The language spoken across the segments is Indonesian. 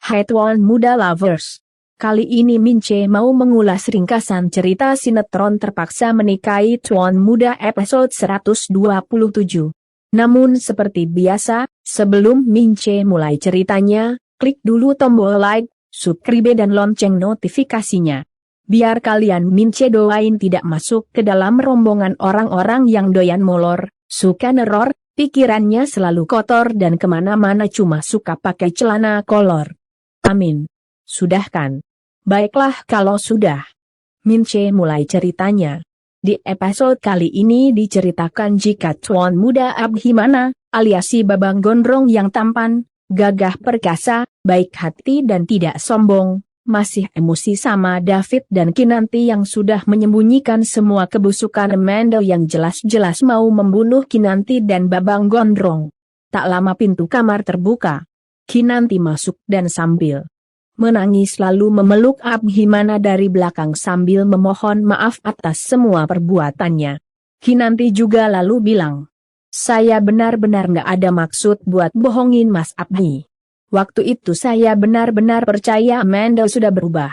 Hai Tuan Muda Lovers. Kali ini Mince mau mengulas ringkasan cerita sinetron Terpaksa Menikahi Tuan Muda episode 127. Namun seperti biasa, sebelum Mince mulai ceritanya, klik dulu tombol like, subscribe dan lonceng notifikasinya. Biar kalian Mince doain tidak masuk ke dalam rombongan orang-orang yang doyan molor, suka neror, pikirannya selalu kotor dan kemana-mana cuma suka pakai celana kolor. Amin. Sudah kan? Baiklah kalau sudah. Mince mulai ceritanya. Di episode kali ini diceritakan jika Tuan Muda Abhimana, alias si Babang Gondrong yang tampan, gagah perkasa, baik hati dan tidak sombong, masih emosi sama David dan Kinanti yang sudah menyembunyikan semua kebusukan Amanda yang jelas-jelas mau membunuh Kinanti dan Babang Gondrong. Tak lama pintu kamar terbuka. Kinanti masuk dan sambil menangis lalu memeluk Abhimana dari belakang sambil memohon maaf atas semua perbuatannya. Kinanti juga lalu bilang, "Saya benar-benar nggak ada maksud buat bohongin Mas Abhi. Waktu itu saya benar-benar percaya Amanda sudah berubah.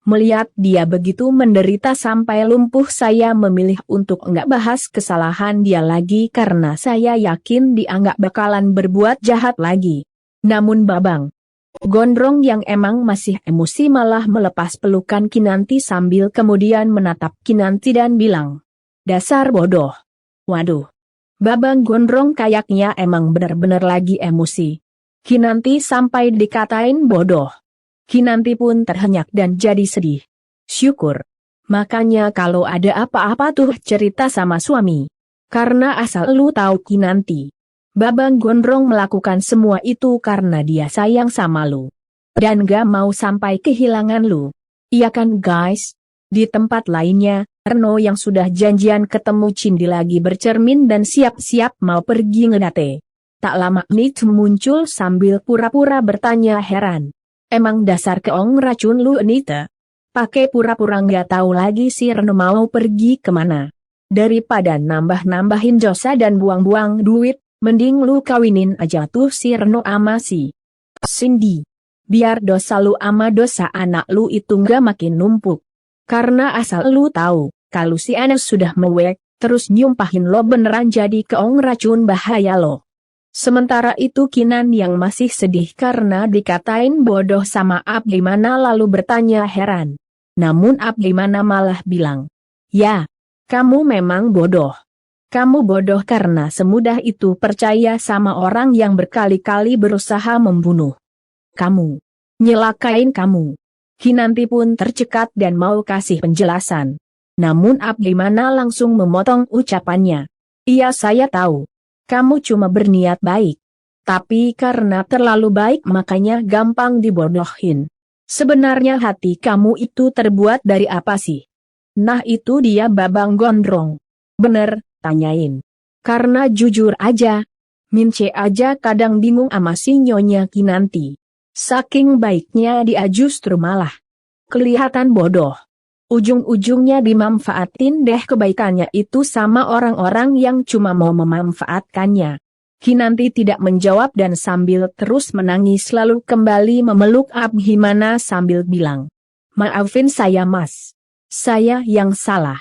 Melihat dia begitu menderita sampai lumpuh saya memilih untuk nggak bahas kesalahan dia lagi karena saya yakin dia nggak bakalan berbuat jahat lagi. Namun Babang Gondrong yang emang masih emosi malah melepas pelukan Kinanti sambil kemudian menatap Kinanti dan bilang, 'Dasar bodoh.' Waduh. Babang Gondrong kayaknya emang benar-benar lagi emosi. Kinanti sampai dikatain bodoh. Kinanti pun terhenyak dan jadi sedih. Syukur. Makanya kalau ada apa-apa tuh cerita sama suami. Karena asal lu tahu Kinanti, Babang Gondrong melakukan semua itu karena dia sayang sama lu. Dan gak mau sampai kehilangan lu. Iya kan guys? Di tempat lainnya, Reno yang sudah janjian ketemu Cindi lagi bercermin dan siap-siap mau pergi ngedate. Tak lama Nita muncul sambil pura-pura bertanya heran. Emang dasar keong racun lu Nita? Pakai pura-pura nggak tahu lagi si Reno mau pergi kemana. Daripada nambah-nambahin dosa dan buang-buang duit, mending lu kawinin aja tuh si Reno ama si Cindy. Biar dosa lu ama dosa anak lu itu nggak makin numpuk. Karena asal lu tahu, kalau si anak sudah mewek, terus nyumpahin lo beneran jadi keong racun bahaya lo. Sementara itu Kinan yang masih sedih karena dikatain bodoh sama Abhimana lalu bertanya heran. Namun Abhimana malah bilang, "Ya, kamu memang bodoh. Kamu bodoh karena semudah itu percaya sama orang yang berkali-kali berusaha membunuh kamu. Nyelakain kamu." Kinanti pun tercekat dan mau kasih penjelasan. Namun Abhimana langsung memotong ucapannya. "Iya saya tahu. Kamu cuma berniat baik. Tapi karena terlalu baik makanya gampang dibodohin. Sebenarnya hati kamu itu terbuat dari apa sih?" "Nah itu dia Babang Gondrong." "Bener, tanyain." Karena jujur aja, Mince aja kadang bingung ama si Nyonya Kinanti. Saking baiknya dia justru malah kelihatan bodoh. Ujung-ujungnya dimanfaatin deh kebaikannya itu sama orang-orang yang cuma mau memanfaatkannya. Kinanti tidak menjawab dan sambil terus menangis lalu kembali memeluk Abhimana sambil bilang, "Maafin saya Mas. Saya yang salah."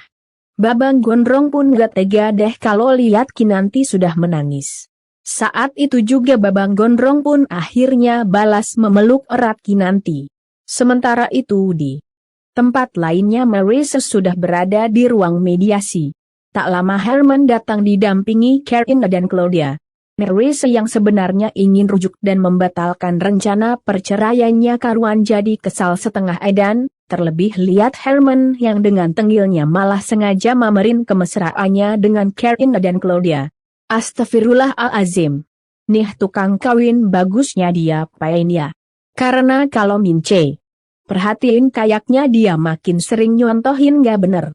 Babang Gondrong pun gak tega deh kalau lihat Kinanti sudah menangis. Saat itu juga Babang Gondrong pun akhirnya balas memeluk erat Kinanti. Sementara itu di tempat lainnya Marissa sudah berada di ruang mediasi. Tak lama Herman datang didampingi Karina dan Claudia. Marissa yang sebenarnya ingin rujuk dan membatalkan rencana perceraiannya karuan jadi kesal setengah edan, terlebih lihat Herman yang dengan tengilnya malah sengaja mamerin kemesraannya dengan Karina dan Claudia. Astagfirullahalazim. Nih tukang kawin bagusnya dia pain ya. Karena kalau Mince perhatiin kayaknya dia makin sering nyontohin gak bener.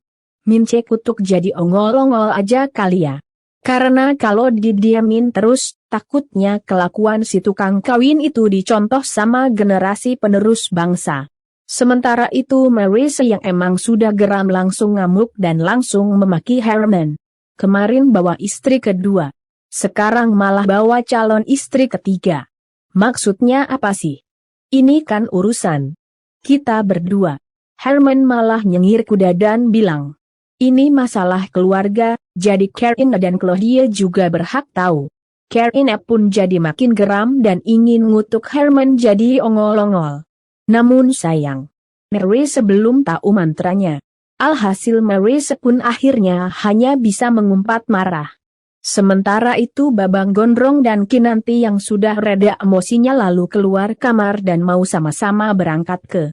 Mince kutuk jadi ongol-ongol aja kali ya. Karena kalau didiamin terus, takutnya kelakuan si tukang kawin itu dicontoh sama generasi penerus bangsa. Sementara itu Marissa yang emang sudah geram langsung ngamuk dan langsung memaki Herman. Kemarin bawa istri kedua. Sekarang malah bawa calon istri ketiga. Maksudnya apa sih? Ini kan urusan kita berdua. Herman malah nyengir kuda dan bilang, ini masalah keluarga, jadi Karina dan Claudia juga berhak tahu. Karina pun jadi makin geram dan ingin ngutuk Herman jadi ongol-ongol. Namun sayang, Maurice belum tahu mantranya. Alhasil Maurice pun akhirnya hanya bisa mengumpat marah. Sementara itu Babang Gondrong dan Kinanti yang sudah reda emosinya lalu keluar kamar dan mau sama-sama berangkat ke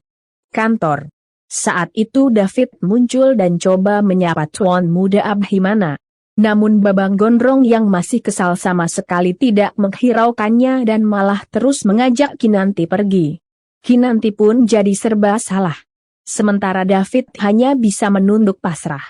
kantor. Saat itu David muncul dan coba menyapa Tuan Muda Abhimana. Namun Babang Gondrong yang masih kesal sama sekali tidak menghiraukannya dan malah terus mengajak Kinanti pergi. Kinanti pun jadi serba salah. Sementara David hanya bisa menunduk pasrah.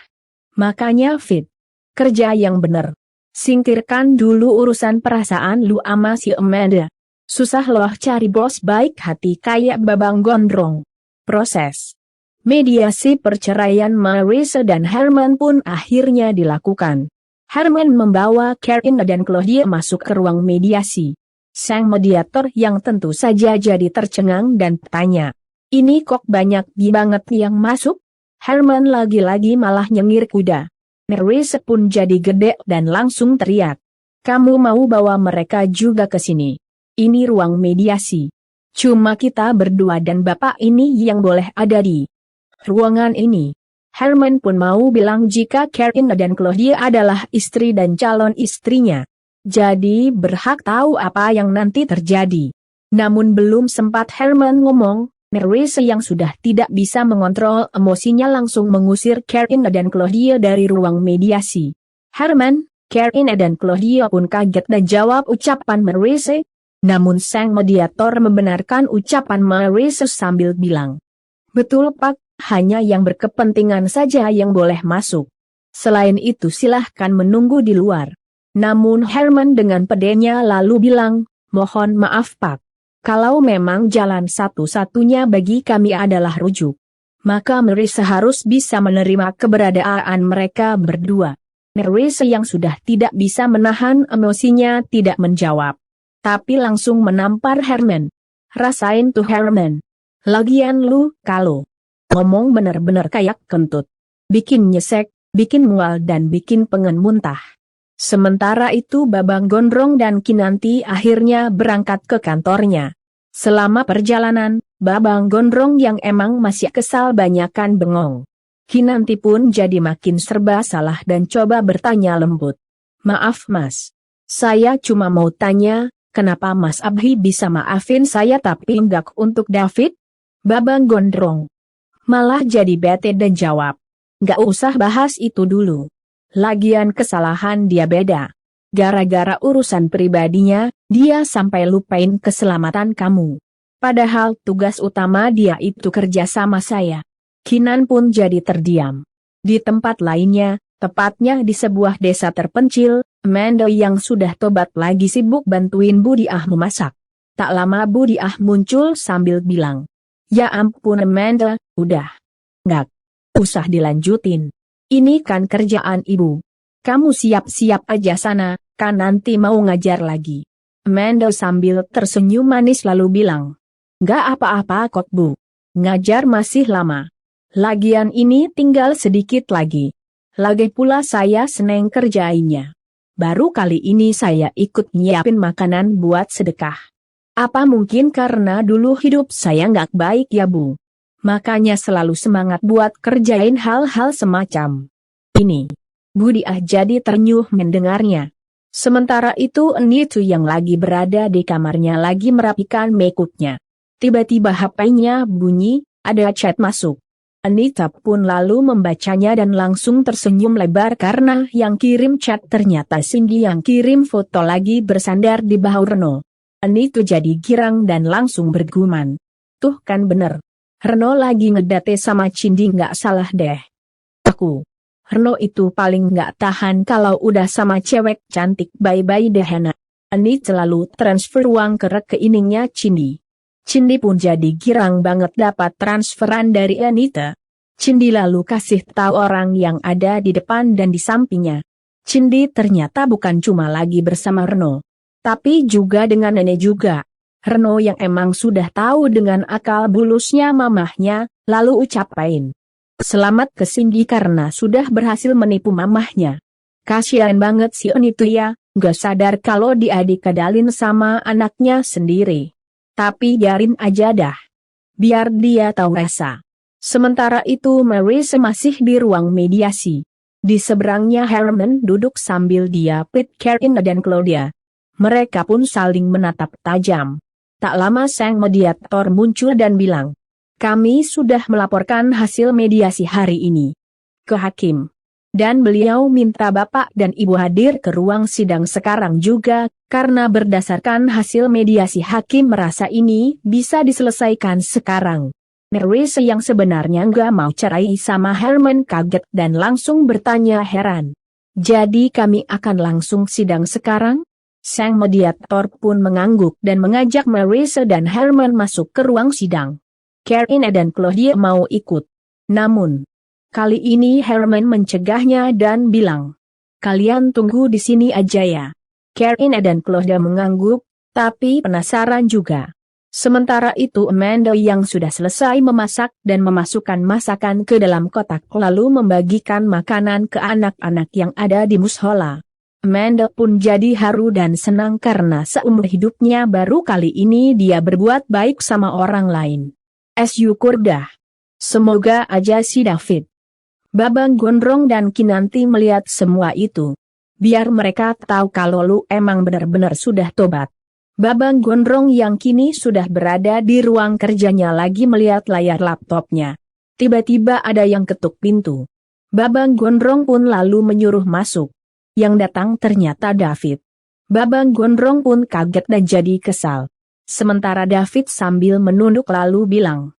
Makanya Fit, kerja yang bener. Singkirkan dulu urusan perasaan lu ama si Amanda. Susah loh cari bos baik hati kayak Babang Gondrong. Proses mediasi perceraian Maurice dan Herman pun akhirnya dilakukan. Herman membawa Karina dan Claudia masuk ke ruang mediasi. Sang mediator yang tentu saja jadi tercengang dan tanya, ini kok banyak banget yang masuk? Herman lagi-lagi malah nyengir kuda. Maurice pun jadi gede dan langsung teriak. Kamu mau bawa mereka juga ke sini? Ini ruang mediasi. Cuma kita berdua dan bapak ini yang boleh ada di ruangan ini. Herman pun mau bilang jika Karina dan Claudia adalah istri dan calon istrinya. Jadi berhak tahu apa yang nanti terjadi. Namun belum sempat Herman ngomong, Maurice yang sudah tidak bisa mengontrol emosinya langsung mengusir Karina dan Claudia dari ruang mediasi. Herman, Karina dan Claudia pun kaget dan jawab ucapan Maurice. Namun sang mediator membenarkan ucapan Maurice sambil bilang, betul Pak, hanya yang berkepentingan saja yang boleh masuk. Selain itu silahkan menunggu di luar. Namun Herman dengan pedenya lalu bilang, mohon maaf Pak. Kalau memang jalan satu-satunya bagi kami adalah rujuk, maka Maurice harus bisa menerima keberadaan mereka berdua. Maurice yang sudah tidak bisa menahan emosinya tidak menjawab, tapi langsung menampar Herman. Rasain tuh Herman. Lagian lu, kalau ngomong bener-bener kayak kentut. Bikin nyesek, bikin mual dan bikin pengen muntah. Sementara itu Babang Gondrong dan Kinanti akhirnya berangkat ke kantornya. Selama perjalanan, Babang Gondrong yang emang masih kesal banyakan bengong. Kinanti pun jadi makin serba salah dan coba bertanya lembut. Maaf Mas, saya cuma mau tanya, kenapa Mas Abhi bisa maafin saya tapi enggak untuk David? Babang Gondrong malah jadi bete dan jawab, nggak usah bahas itu dulu. Lagian kesalahan dia beda. Gara-gara urusan pribadinya, dia sampai lupain keselamatan kamu. Padahal tugas utama dia itu kerja sama saya. Kinan pun jadi terdiam. Di tempat lainnya, tepatnya di sebuah desa terpencil, Amanda yang sudah tobat lagi sibuk bantuin Budi Ah memasak. Tak lama Budi Ah muncul sambil bilang, ya ampun Amanda, udah. Nggak usah dilanjutin. Ini kan kerjaan ibu. Kamu siap-siap aja sana, kan nanti mau ngajar lagi. Amanda sambil tersenyum manis lalu bilang, nggak apa-apa kok Bu. Ngajar masih lama. Lagian ini tinggal sedikit lagi. Lagi pula saya seneng kerjainnya. Baru kali ini saya ikut nyiapin makanan buat sedekah. Apa mungkin karena dulu hidup saya nggak baik ya Bu? Makanya selalu semangat buat kerjain hal-hal semacam ini. Budi Ah jadi ternyuh mendengarnya. Sementara itu Enitu yang lagi berada di kamarnya lagi merapikan makeupnya. Tiba-tiba HP-nya bunyi, ada chat masuk. Anita pun lalu membacanya dan langsung tersenyum lebar karena yang kirim chat ternyata Cindy yang kirim foto lagi bersandar di bahu Reno. Enitu jadi girang dan langsung bergumam. Tuh kan bener. Reno lagi ngedate sama Cindy nggak salah deh. Aku. Reno itu paling nggak tahan kalau udah sama cewek cantik bye-bye deh Hana. Anit selalu transfer uang ke rekeningnya Cindy. Cindy pun jadi girang banget dapat transferan dari Anita. Cindy lalu kasih tahu orang yang ada di depan dan di sampingnya. Cindy ternyata bukan cuma lagi bersama Reno, tapi juga dengan nenek juga. Reno yang emang sudah tahu dengan akal bulusnya mamahnya, lalu ucapin. Selamat ke Cindy karena sudah berhasil menipu mamahnya. Kasian banget si On itu ya, gak sadar kalau dia dikadalin sama anaknya sendiri. Tapi biarin aja dah. Biar dia tahu rasa. Sementara itu Marissa masih di ruang mediasi. Di seberangnya Herman duduk sambil dia pit Karina dan Claudia. Mereka pun saling menatap tajam. Tak lama sang mediator muncul dan bilang, kami sudah melaporkan hasil mediasi hari ini ke hakim. Dan beliau minta Bapak dan Ibu hadir ke ruang sidang sekarang juga, karena berdasarkan hasil mediasi hakim merasa ini bisa diselesaikan sekarang. Marissa yang sebenarnya nggak mau cerai sama Herman kaget dan langsung bertanya heran. Jadi kami akan langsung sidang sekarang? Sang mediator pun mengangguk dan mengajak Marissa dan Herman masuk ke ruang sidang. Karina dan Claudia mau ikut. Namun, kali ini Herman mencegahnya dan bilang, kalian tunggu di sini aja ya. Karina dan Claudia mengangguk, tapi penasaran juga. Sementara itu Amanda yang sudah selesai memasak dan memasukkan masakan ke dalam kotak lalu membagikan makanan ke anak-anak yang ada di mushola. Amanda pun jadi haru dan senang karena seumur hidupnya baru kali ini dia berbuat baik sama orang lain. Syukur dah. Semoga aja si David, Babang Gondrong dan Kinanti melihat semua itu. Biar mereka tahu kalau lu emang benar-benar sudah tobat. Babang Gondrong yang kini sudah berada di ruang kerjanya lagi melihat layar laptopnya. Tiba-tiba ada yang ketuk pintu. Babang Gondrong pun lalu menyuruh masuk. Yang datang ternyata David. Babang Gondrong pun kaget dan jadi kesal. Sementara David sambil menunduk lalu bilang,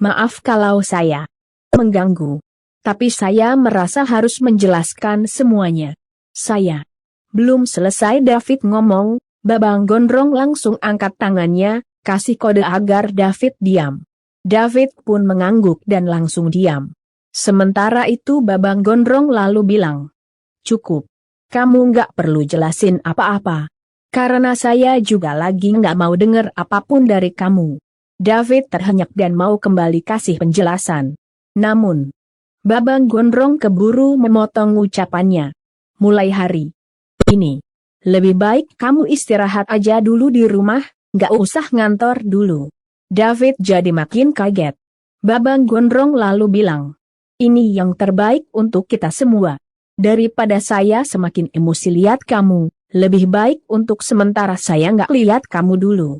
maaf kalau saya mengganggu. Tapi saya merasa harus menjelaskan semuanya. Saya belum selesai David ngomong, Babang Gondrong langsung angkat tangannya, kasih kode agar David diam. David pun mengangguk dan langsung diam. Sementara itu Babang Gondrong lalu bilang, cukup. Kamu nggak perlu jelasin apa-apa. Karena saya juga lagi nggak mau dengar apapun dari kamu. David terhenyak dan mau kembali kasih penjelasan. Namun, Babang Gondrong keburu memotong ucapannya. Mulai hari ini, lebih baik kamu istirahat aja dulu di rumah, nggak usah ngantor dulu. David jadi makin kaget. Babang Gondrong lalu bilang, ini yang terbaik untuk kita semua. Daripada saya semakin emosi lihat kamu, lebih baik untuk sementara saya nggak lihat kamu dulu.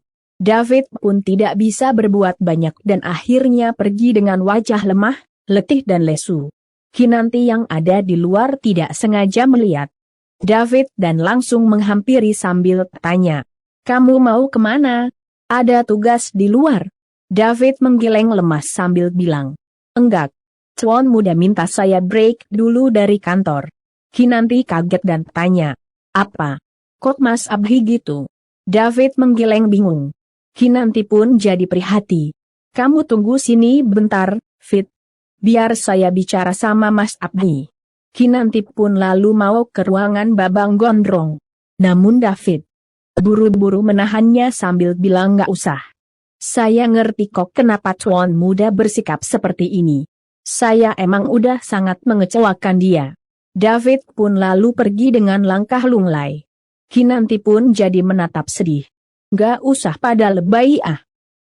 David pun tidak bisa berbuat banyak dan akhirnya pergi dengan wajah lemah, letih dan lesu. Kinanti yang ada di luar tidak sengaja melihat David dan langsung menghampiri sambil tanya, kamu mau kemana? Ada tugas di luar? David menggeleng lemas sambil bilang, enggak. Tuan muda minta saya break dulu dari kantor. Kinanti kaget dan tanya, apa? Kok Mas Abhi gitu? David menggeleng bingung. Kinanti pun jadi prihati. Kamu tunggu sini bentar, Fit. Biar saya bicara sama Mas Abhi. Kinanti pun lalu mau ke ruangan Babang Gondrong. Namun David buru-buru menahannya sambil bilang nggak usah. Saya ngerti kok kenapa Tuan muda bersikap seperti ini. Saya emang udah sangat mengecewakan dia. David pun lalu pergi dengan langkah lunglai. Kinanti pun jadi menatap sedih. Gak usah pada lebay ah.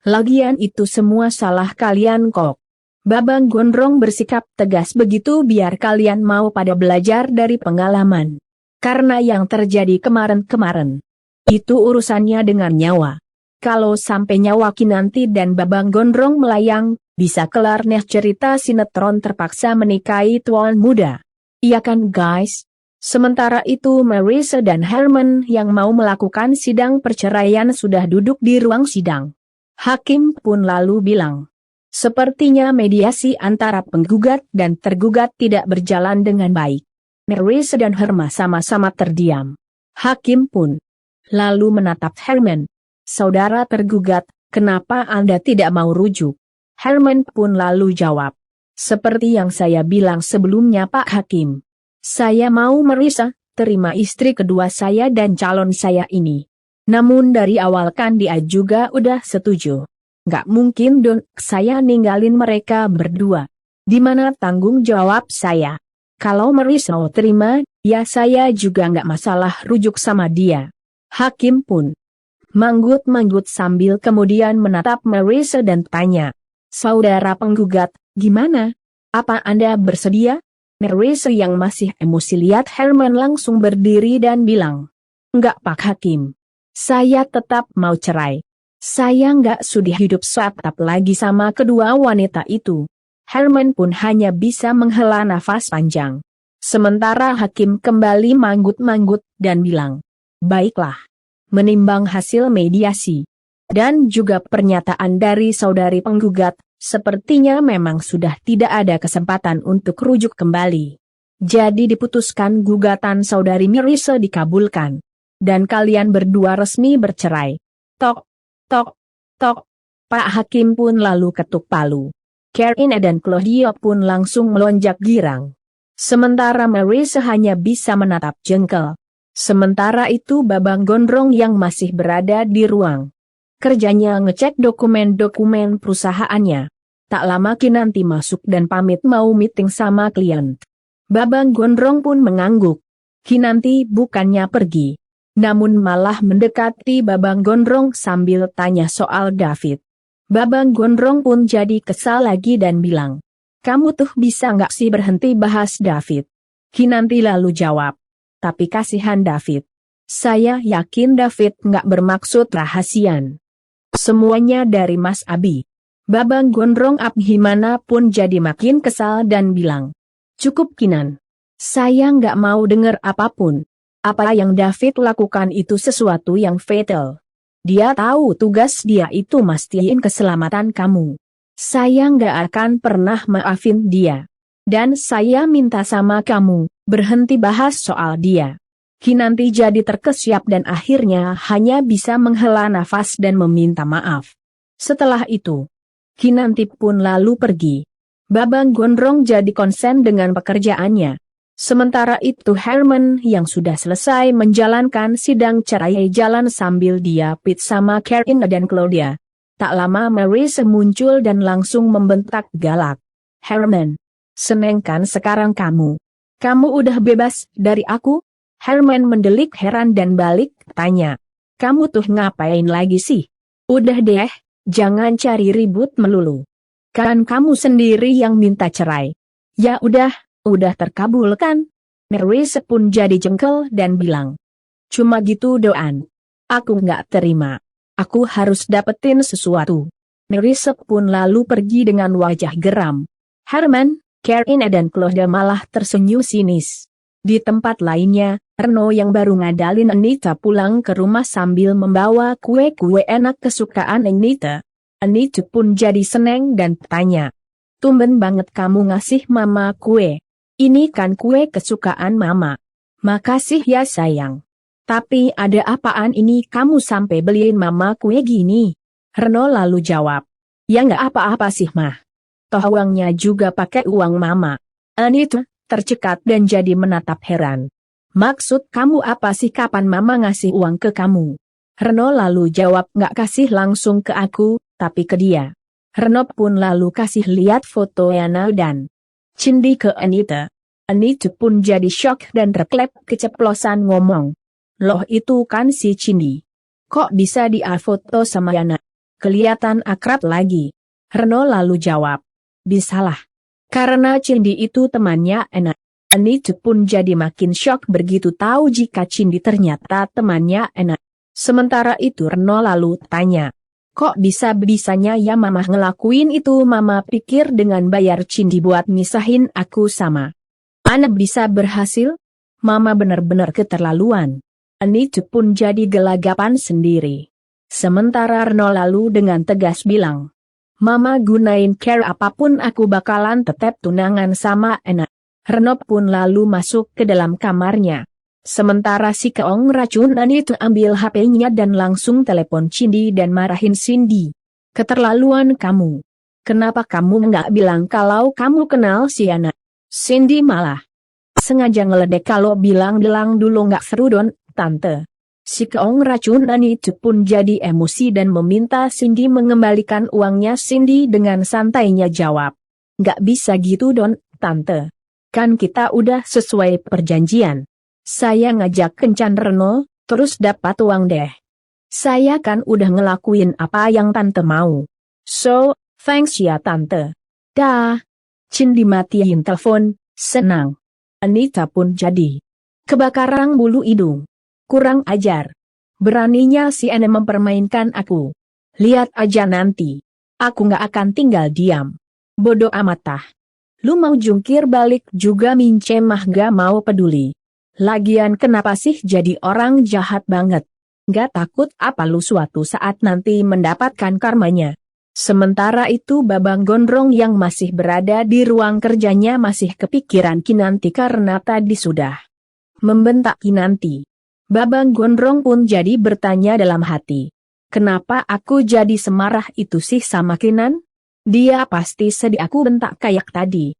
Lagian itu semua salah kalian kok. Babang Gondrong bersikap tegas begitu biar kalian mau pada belajar dari pengalaman. Karena yang terjadi kemarin-kemarin, itu urusannya dengan nyawa. Kalau sampai nyawa Kinanti dan Babang Gondrong melayang, bisa kelar nih cerita sinetron terpaksa menikahi tuan muda. Iya kan guys? Sementara itu Marissa dan Herman yang mau melakukan sidang perceraian sudah duduk di ruang sidang. Hakim pun lalu bilang, sepertinya mediasi antara penggugat dan tergugat tidak berjalan dengan baik. Marissa dan Herman sama-sama terdiam. Hakim pun lalu menatap Herman. Saudara tergugat, kenapa Anda tidak mau rujuk? Herman pun lalu jawab, seperti yang saya bilang sebelumnya Pak Hakim. Saya mau Marissa terima istri kedua saya dan calon saya ini. Namun dari awal kan dia juga udah setuju. Nggak mungkin dong saya ninggalin mereka berdua. Di mana tanggung jawab saya? Kalau Marissa mau terima, ya saya juga nggak masalah rujuk sama dia. Hakim pun manggut-manggut sambil kemudian menatap Marissa dan tanya. Saudara penggugat, gimana? Apa Anda bersedia? Marissa yang masih emosi lihat Herman langsung berdiri dan bilang. Enggak Pak Hakim. Saya tetap mau cerai. Saya nggak sudi hidup tetap lagi sama kedua wanita itu. Herman pun hanya bisa menghela nafas panjang. Sementara hakim kembali manggut-manggut dan bilang, baiklah. Menimbang hasil mediasi dan juga pernyataan dari saudari penggugat, sepertinya memang sudah tidak ada kesempatan untuk rujuk kembali. Jadi diputuskan gugatan saudari Marissa dikabulkan. Dan kalian berdua resmi bercerai. Tok, tok, tok. Pak Hakim pun lalu ketuk palu. Karina dan Claudia pun langsung melonjak girang. Sementara Marissa hanya bisa menatap jengkel. Sementara itu Babang Gondrong yang masih berada di ruang kerjanya ngecek dokumen-dokumen perusahaannya. Tak lama Kinanti masuk dan pamit mau meeting sama klien. Babang Gondrong pun mengangguk. Kinanti bukannya pergi, namun malah mendekati Babang Gondrong sambil tanya soal David. Babang Gondrong pun jadi kesal lagi dan bilang, kamu tuh bisa nggak sih berhenti bahas David? Kinanti lalu jawab, tapi kasihan David. Saya yakin David nggak bermaksud rahasian. Semuanya dari Mas Abi. Babang Gondrong gimana pun jadi makin kesal dan bilang, cukup Kinan. Saya nggak mau dengar apapun. Apa yang David lakukan itu sesuatu yang fatal. Dia tahu tugas dia itu mastiin keselamatan kamu. Saya nggak akan pernah maafin dia. Dan saya minta sama kamu, berhenti bahas soal dia. Kinanti jadi terkesiap dan akhirnya hanya bisa menghela nafas dan meminta maaf. Setelah itu, Kinanti pun lalu pergi. Babang Gondrong jadi konsen dengan pekerjaannya. Sementara itu Herman yang sudah selesai menjalankan sidang cerai jalan sambil dia pit sama Karina dan Claudia. Tak lama Marissa muncul dan langsung membentak galak. Herman, seneng kan sekarang kamu? Kamu udah bebas dari aku? Herman mendelik heran dan balik tanya. Kamu tuh ngapain lagi sih? Udah deh, jangan cari ribut melulu. Kan kamu sendiri yang minta cerai. Ya udah terkabulkan. Marissa pun jadi jengkel dan bilang. Cuma gitu doan. Aku nggak terima. Aku harus dapetin sesuatu. Marissa pun lalu pergi dengan wajah geram. Herman, Karina dan Claudia malah tersenyum sinis. Di tempat lainnya, Reno yang baru ngadalin Anita pulang ke rumah sambil membawa kue-kue enak kesukaan Anita. Anita pun jadi seneng dan tanya. Tumben banget kamu ngasih mama kue. Ini kan kue kesukaan mama. Makasih ya sayang. Tapi ada apaan ini kamu sampai beliin mama kue gini? Reno lalu jawab. Ya nggak apa-apa sih mah. Toh uangnya juga pakai uang mama. Anita tercekat dan jadi menatap heran. Maksud kamu apa sih kapan mama ngasih uang ke kamu? Reno lalu jawab nggak kasih langsung ke aku, tapi ke dia. Reno pun lalu kasih lihat foto Yana dan Cindy ke Anita. Anita pun jadi shock dan reklep keceplosan ngomong. Loh itu kan si Cindy. Kok bisa dia foto sama Yana? Kelihatan akrab lagi. Reno lalu jawab. Bisalah. Karena Cindy itu temannya Ana. Anita pun jadi makin shock begitu tahu jika Cindy ternyata temannya Ana. Sementara itu Reno lalu tanya. Kok bisa-bisanya ya mama ngelakuin itu? Mama pikir dengan bayar Cindy buat misahin aku sama Ana bisa berhasil? Mama benar-benar keterlaluan. Anita pun jadi gelagapan sendiri. Sementara Reno lalu dengan tegas bilang. Mama gunain care apapun aku bakalan tetap tunangan sama Ana. Reno pun lalu masuk ke dalam kamarnya. Sementara si Keong racunan itu ambil HP-nya dan langsung telepon Cindy dan marahin Cindy. Keterlaluan kamu. Kenapa kamu nggak bilang kalau kamu kenal si Ana? Cindy malah sengaja ngeledek kalau bilang dulu nggak seru don, tante. Si keong racunan itu pun jadi emosi dan meminta Cindy mengembalikan uangnya. Cindy dengan santainya jawab, "Gak bisa gitu Don, Tante. Kan kita udah sesuai perjanjian. Saya ngajak kencan Reno, terus dapat uang deh. Saya kan udah ngelakuin apa yang Tante mau. So, thanks ya Tante." Dah. Cindy matiin telepon, senang. Anita pun jadi kebakaran bulu hidung. Kurang ajar. Beraninya si Ene mempermainkan aku. Lihat aja nanti. Aku gak akan tinggal diam. Bodoh amat ah. Lu mau jungkir balik juga Mince mah gak mau peduli. Lagian kenapa sih jadi orang jahat banget? Gak takut apa lu suatu saat nanti mendapatkan karmanya? Sementara itu Babang Gondrong yang masih berada di ruang kerjanya masih kepikiran Kinanti karena tadi sudah membentak Kinanti. Babang Gondrong pun jadi bertanya dalam hati. Kenapa aku jadi semarah itu sih sama Kinan? Dia pasti sedih aku bentak kayak tadi.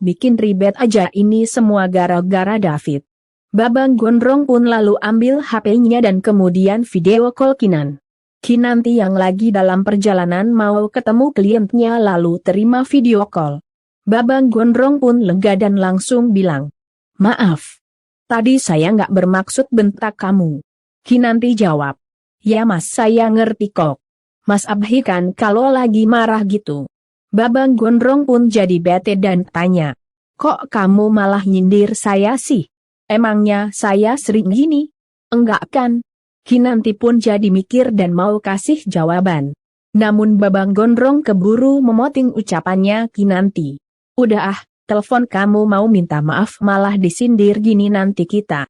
Bikin ribet aja ini semua gara-gara David. Babang Gondrong pun lalu ambil HP-nya dan kemudian video call Kinan. Kinanti yang lagi dalam perjalanan mau ketemu kliennya lalu terima video call. Babang Gondrong pun lega dan langsung bilang, "Maaf. Tadi saya nggak bermaksud bentak kamu." Kinanti jawab, "Ya Mas, saya ngerti kok. Mas Abhi kan kalau lagi marah gitu." Babang Gondrong pun jadi bete dan tanya, "Kok kamu malah nyindir saya sih? Emangnya saya sering gini?" "Enggak kan?" Kinanti pun jadi mikir dan mau kasih jawaban. Namun Babang Gondrong keburu memoting ucapannya Kinanti. "Udah ah, telepon kamu mau minta maaf malah disindir gini nanti kita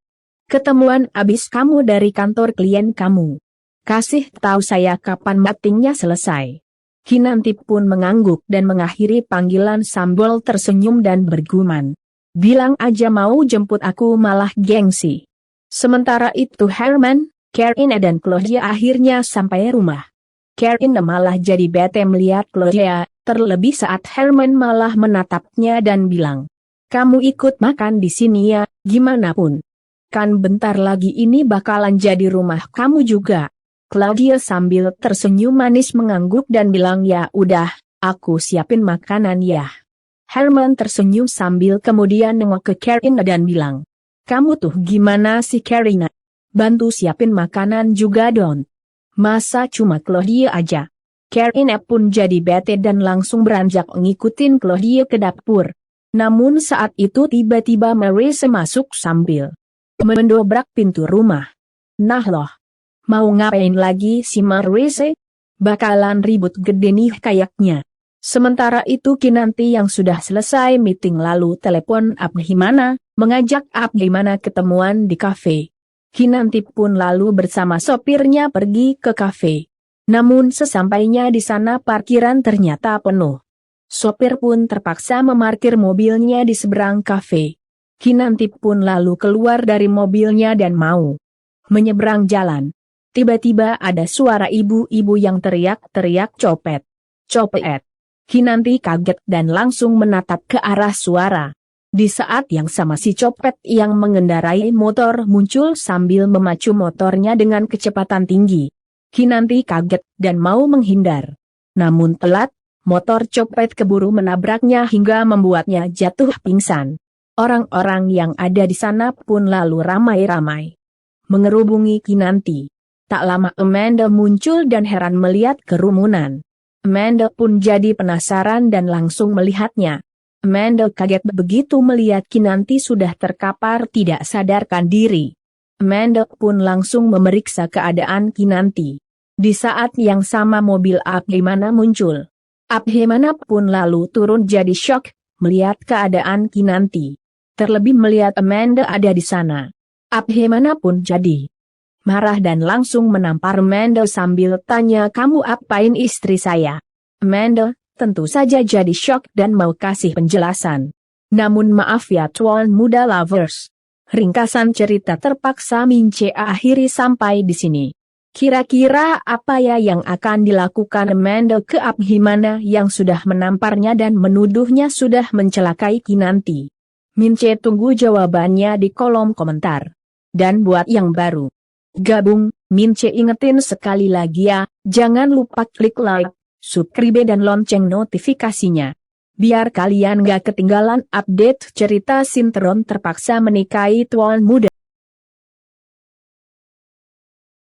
ketemuan abis kamu dari kantor klien kamu. Kasih tahu saya kapan meetingnya selesai." Kinanti pun mengangguk dan mengakhiri panggilan sambil tersenyum dan bergumam, "Bilang aja mau jemput aku malah gengsi." Sementara itu Herman, Karina dan Claudia akhirnya sampai rumah. Karina malah jadi bete melihat Claudia, terlebih saat Herman malah menatapnya dan bilang, "Kamu ikut makan di sini ya, gimana pun. Kan bentar lagi ini bakalan jadi rumah kamu juga." Claudia sambil tersenyum manis mengangguk dan bilang, "Ya udah, aku siapin makanan ya." Herman tersenyum sambil kemudian nengok ke Karina dan bilang, "Kamu tuh gimana sih Karina? Bantu siapin makanan juga Don. Masa cuma Claudia aja?" Karina pun jadi bete dan langsung beranjak ngikutin Claudia ke dapur. Namun saat itu tiba-tiba Marise masuk sambil mendobrak pintu rumah. "Nah loh, mau ngapain lagi si Marise? Bakalan ribut gede nih kayaknya." Sementara itu Kinanti yang sudah selesai meeting lalu telepon Abhimana, mengajak Abhimana ketemuan di kafe. Kinanti pun lalu bersama sopirnya pergi ke kafe. Namun sesampainya di sana parkiran ternyata penuh. Sopir pun terpaksa memarkir mobilnya di seberang kafe. Kinanti pun lalu keluar dari mobilnya dan mau menyeberang jalan. Tiba-tiba ada suara ibu-ibu yang teriak-teriak, "Copet! Copet!" Kinanti kaget dan langsung menatap ke arah suara. Di saat yang sama si copet yang mengendarai motor muncul sambil memacu motornya dengan kecepatan tinggi. Kinanti kaget dan mau menghindar. Namun telat, motor copet keburu menabraknya hingga membuatnya jatuh pingsan. Orang-orang yang ada di sana pun lalu ramai-ramai mengerubungi Kinanti. Tak lama Amanda muncul dan heran melihat kerumunan. Amanda pun jadi penasaran dan langsung melihatnya. Amanda kaget begitu melihat Kinanti sudah terkapar tidak sadarkan diri. Amanda pun langsung memeriksa keadaan Kinanti. Di saat yang sama mobil Abhimana muncul. Abhimana pun lalu turun jadi shock melihat keadaan Kinanti. Terlebih melihat Amanda ada di sana. Abhimana pun jadi marah dan langsung menampar Amanda sambil tanya, "Kamu apain istri saya?" Amanda tentu saja jadi shock dan mau kasih penjelasan. "Namun maaf ya Tuan Muda Lovers. Ringkasan cerita terpaksa Mince akhiri sampai di sini." Kira-kira apa ya yang akan dilakukan Amanda ke Abhimana yang sudah menamparnya dan menuduhnya sudah mencelakai Kinanti? Mince tunggu jawabannya di kolom komentar. Dan buat yang baru gabung. Mince ingetin sekali lagi ya, jangan lupa klik like, subscribe dan lonceng notifikasinya. Biar kalian gak ketinggalan update cerita sinetron terpaksa menikahi tuan muda.